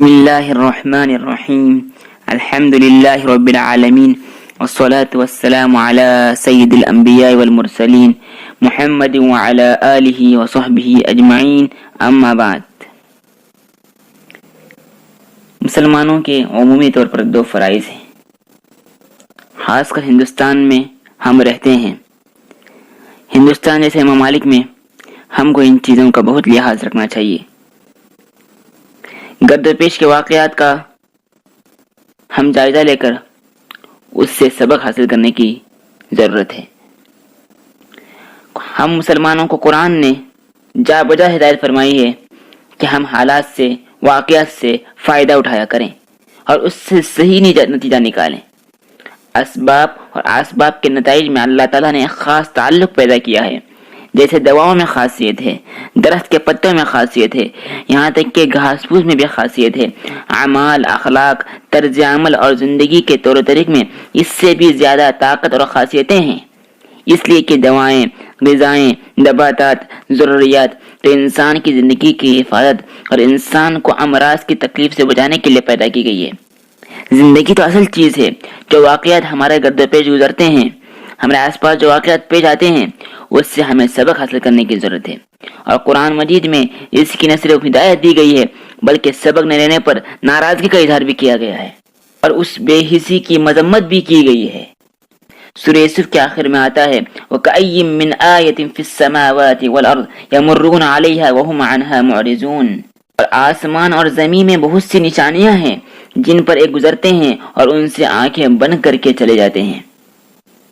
بسم الله الرحمن الرحيم الحمد لله رب العالمين والصلاة والسلام على سيد الأنبياء والمرسلين محمد وعلى آله وصحبه أجمعين اما بعد۔ مسلمانوں کے عمومی طور پر دو فرائض ہیں، خاص کر ہندوستان میں ہم رہتے ہیں۔ ہندوستان جیسے ممالک میں ہم کو ان چیزوں کا بہت لحاظ رکھنا چاہیے۔ گرد و پیش کے واقعات کا ہم جائزہ لے کر اس سے سبق حاصل کرنے کی ضرورت ہے۔ ہم مسلمانوں کو قرآن نے جا بجا ہدایت فرمائی ہے کہ ہم حالات سے، واقعات سے فائدہ اٹھایا کریں اور اس سے صحیح نتیجہ نکالیں۔ اسباب اور اسباب کے نتائج میں اللہ تعالیٰ نے ایک خاص تعلق پیدا کیا ہے، جیسے دواؤں میں خاصیت ہے، درخت کے پتوں میں خاصیت ہے، یہاں تک کہ گھاس پھوس میں بھی خاصیت ہے۔ اعمال، اخلاق، طرز عمل اور زندگی کے طور و طریق میں اس سے بھی زیادہ طاقت اور خاصیتیں ہیں، اس لیے کہ دوائیں، غذائیں، نباتات، ضروریات تو انسان کی زندگی کی حفاظت اور انسان کو امراض کی تکلیف سے بچانے کے لیے پیدا کی گئی ہے۔ زندگی تو اصل چیز ہے۔ جو واقعات ہمارے گرد و پیش گزرتے ہیں، ہمارے آس پاس جو واقعات پیش آتے ہیں، اس سے ہمیں سبق حاصل کرنے کی ضرورت ہے، اور قرآن مجید میں اس کی نہ صرف ہدایت دی گئی ہے بلکہ سبق نہ لینے پر ناراضگی کا اظہار بھی کیا گیا ہے اور اس بے حسی کی مذمت بھی کی گئی ہے۔ سورہ یوسف کے آخر میں آتا ہے وَكَأَيٍّ مِّنْ آيَةٍ فِي السَّمَاوَاتِ وَالْأَرْضِ يَمُرُّونَ عَلَيْهَا وَهُمْ عَنْهَا مُعْرِضُونَ، اور آسمان اور زمین میں بہت سی نشانیاں ہیں جن پر ایک گزرتے ہیں اور ان سے آنکھیں بند کر کے چلے جاتے ہیں۔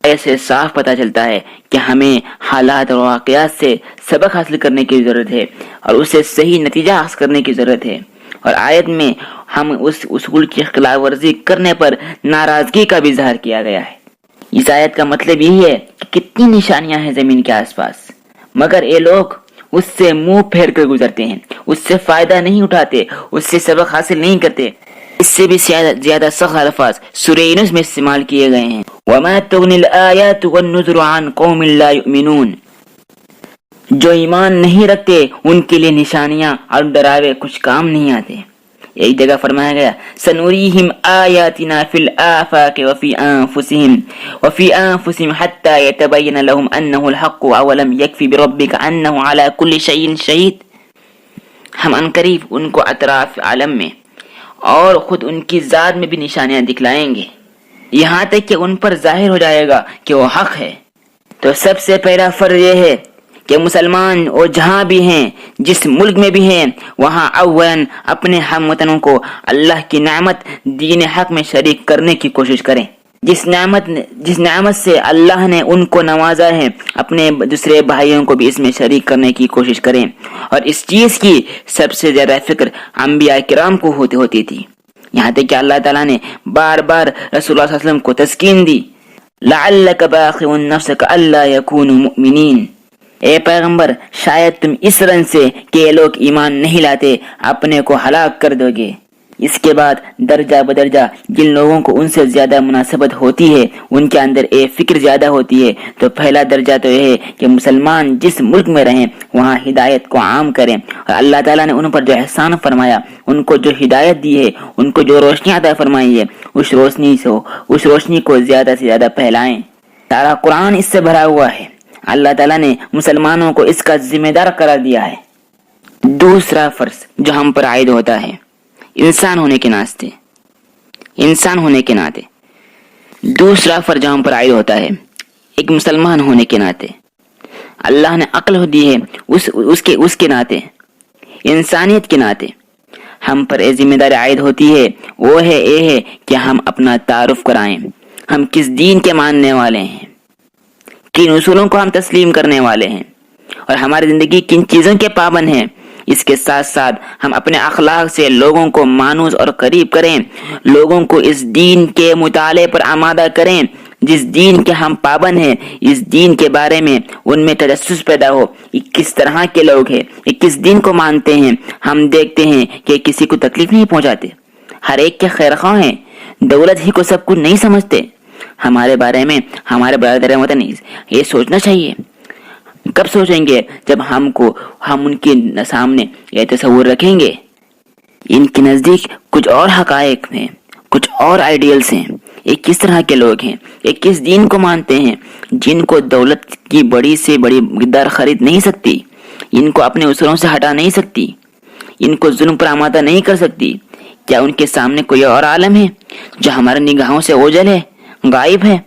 ایسے صاف پتہ چلتا ہے کہ ہمیں حالات اور واقعات سے سبق حاصل کرنے کی ضرورت ہے اور اسے صحیح نتیجہ حاصل کرنے کی ضرورت ہے، اور آیت میں ہم اس اصول کی خلاف ورزی کرنے پر ناراضگی کا بھی اظہار کیا گیا ہے۔ اس آیت کا مطلب یہی ہے کہ کتنی نشانیاں ہیں زمین کے آس پاس، مگر یہ لوگ اس سے منہ پھیر کر گزرتے ہیں، اس سے فائدہ نہیں اٹھاتے، اس سے سبق حاصل نہیں کرتے۔ اس سے بھی زیادہ سخت الفاظ سورہ یونس میں استعمال کیے گئے ہیں وَمَا تُغْنِ الْآيَاتُ وَالنُّذُرُ عَنْ قَوْمٍ لَا يُؤْمِنُونَ، جو ایمان نہیں رکھتے ان کے لیے نشانیاں اور ڈراوے کچھ کام نہیں آتے۔ ایک جگہ فرمایا گیا سَنُرِيهِمْ آيَاتِنَا فِي الْآفَاقِ وَفِي أَنفُسِهِمْ حَتَّى يَتَبَيَّنَ لَهُمْ أَنَّهُ الْحَقُّ أَوَلَمْ يَكْفِ بِرَبِّكَ أَنَّهُ عَلَى كُلِّ شَيْءٍ شَهِيدٌ، ہم عنقریب ان کو اطراف عالم میں اور خود ان کی ذات میں بھی نشانیاں دکھلائیں گے، یہاں تک کہ ان پر ظاہر ہو جائے گا کہ وہ حق ہے۔ تو سب سے پہلا فرض یہ ہے کہ مسلمان وہ جہاں بھی ہیں، جس ملک میں بھی ہیں، وہاں اولاً اپنے ہم وطنوں کو اللہ کی نعمت دین حق میں شریک کرنے کی کوشش کریں۔ جس نعمت سے اللہ نے ان کو نوازا ہے، اپنے دوسرے بھائیوں کو بھی اس میں شریک کرنے کی کوشش کریں، اور اس چیز کی سب سے زیادہ فکر انبیاء کرام کو ہوتی تھی، یہاں تک کہ اللہ تعالیٰ نے بار بار رسول اللہ صلی اللہ علیہ وسلم کو تسکین دی لَعَلَّكَ بَاخِعٌ نَفْسَكَ أَلَّا يَكُونُوا مُؤْمِنِينَ، اے پیغمبر شاید تم اس رن سے کہ یہ لوگ ایمان نہیں لاتے اپنے کو ہلاک کر دو گے۔ اس کے بعد درجہ بدرجہ جن لوگوں کو ان سے زیادہ مناسبت ہوتی ہے، ان کے اندر ایک فکر زیادہ ہوتی ہے، تو پہلا درجہ تو یہ ہے کہ مسلمان جس ملک میں رہیں وہاں ہدایت کو عام کریں، اور اللہ تعالیٰ نے ان پر جو احسان فرمایا، ان کو جو ہدایت دی ہے، ان کو جو روشنی عطا فرمائی ہے، اس روشنی کو زیادہ سے زیادہ پھیلائیں۔ سارا قرآن اس سے بھرا ہوا ہے، اللہ تعالیٰ نے مسلمانوں کو اس کا ذمہ دار قرار دیا ہے۔ دوسرا فرض جو ہم پر عائد ہوتا ہے انسان ہونے کے ناطے، دوسرا فرض جو ہم پر عائد ہوتا ہے ایک مسلمان ہونے کے ناطے، اللہ نے عقل دی ہے اس کے ناطے، انسانیت کے ناطے ہم پر یہ ذمہ داری عائد ہوتی ہے، وہ ہے یہ ہے کہ ہم اپنا تعارف کرائیں، ہم کس دین کے ماننے والے ہیں، کن اصولوں کو ہم تسلیم کرنے والے ہیں، اور ہماری زندگی کن چیزوں کے پابند ہیں۔ اس کے ساتھ ساتھ ہم اپنے اخلاق سے لوگوں کو مانوس اور قریب کریں، لوگوں کو اس دین کے مطالعے پر آمادہ کریں جس دین کے ہم پابند ہیں، اس دین کے بارے میں ان میں تجسس پیدا ہو، یہ کس طرح کے لوگ ہیں، یہ کس دین کو مانتے ہیں۔ ہم دیکھتے ہیں کہ کسی کو تکلیف نہیں پہنچاتے، ہر ایک کے خیر خواہ ہیں، دولت ہی کو سب کچھ نہیں سمجھتے۔ ہمارے بارے میں ہمارے برادر وطن یہ سوچنا چاہیے۔ کب سوچیں گے؟ جب ہم ان کے سامنے یہ تصور رکھیں گے ان کے نزدیک کچھ اور حقائق ہیں، کچھ اور آئیڈیلز ہیں۔ یہ کس طرح کے لوگ ہیں؟ یہ کس دین کو مانتے ہیں جن کو دولت کی بڑی سے بڑی مقدار خرید نہیں سکتی، ان کو اپنے اسروں سے ہٹا نہیں سکتی، ان کو ظلم پر آمادہ نہیں کر سکتی؟ کیا ان کے سامنے کوئی اور عالم ہے جو ہمارے نگاہوں سے اوجھل ہے، غائب ہے؟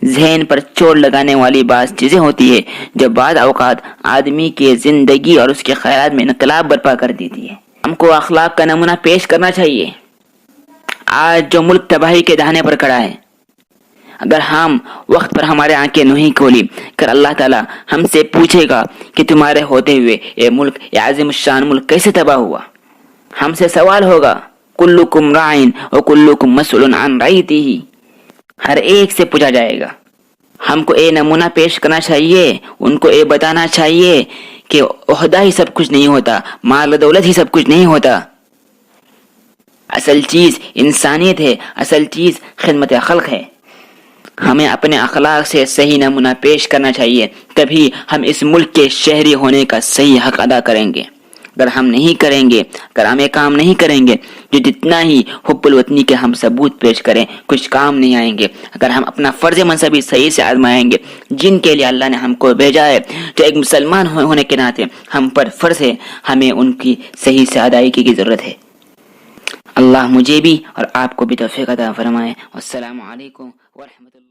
ذہن پر چوٹ لگانے والی بعض چیزیں ہوتی ہے جو بعض اوقات آدمی کی زندگی اور اس کے خیالات میں انقلاب برپا کر دیتی ہے۔ ہم کو اخلاق کا نمونہ پیش کرنا چاہیے۔ آج جو ملک تباہی کے دہانے پر کھڑا ہے، اگر ہم وقت پر ہمارے آنکھیں نہیں کھولی کر اللہ تعالی ہم سے پوچھے گا کہ تمہارے ہوتے ہوئے یہ ملک، یہ عظیم الشان ملک کیسے تباہ ہوا؟ ہم سے سوال ہوگا، کلکم رائن وکلکم مسئول عن رعیتہ، ہر ایک سے پوچھا جائے گا۔ ہم کو یہ نمونہ پیش کرنا چاہیے، ان کو یہ بتانا چاہیے کہ عہدہ ہی سب کچھ نہیں ہوتا، مال و دولت ہی سب کچھ نہیں ہوتا، اصل چیز انسانیت ہے، اصل چیز خدمت خلق ہے۔ ہمیں اپنے اخلاق سے صحیح نمونہ پیش کرنا چاہیے، تبھی ہم اس ملک کے شہری ہونے کا صحیح حق ادا کریں گے۔ اگر ہم نہیں کریں گے، اگر ہم یہ کام نہیں کریں گے، جو جتنا ہی حب الوطنی کے ہم ثبوت پیش کریں کچھ کام نہیں آئیں گے۔ اگر ہم اپنا فرض منصبی صحیح سے آزمائیں گے، جن کے لیے اللہ نے ہم کو بھیجا ہے، جو ایک مسلمان ہونے کے ناطے ہم پر فرض ہے، ہمیں ان کی صحیح سے ادائیگی کی ضرورت ہے۔ اللہ مجھے بھی اور آپ کو بھی توفیق عطا فرمائے۔ والسلام علیکم ورحمۃ اللہ۔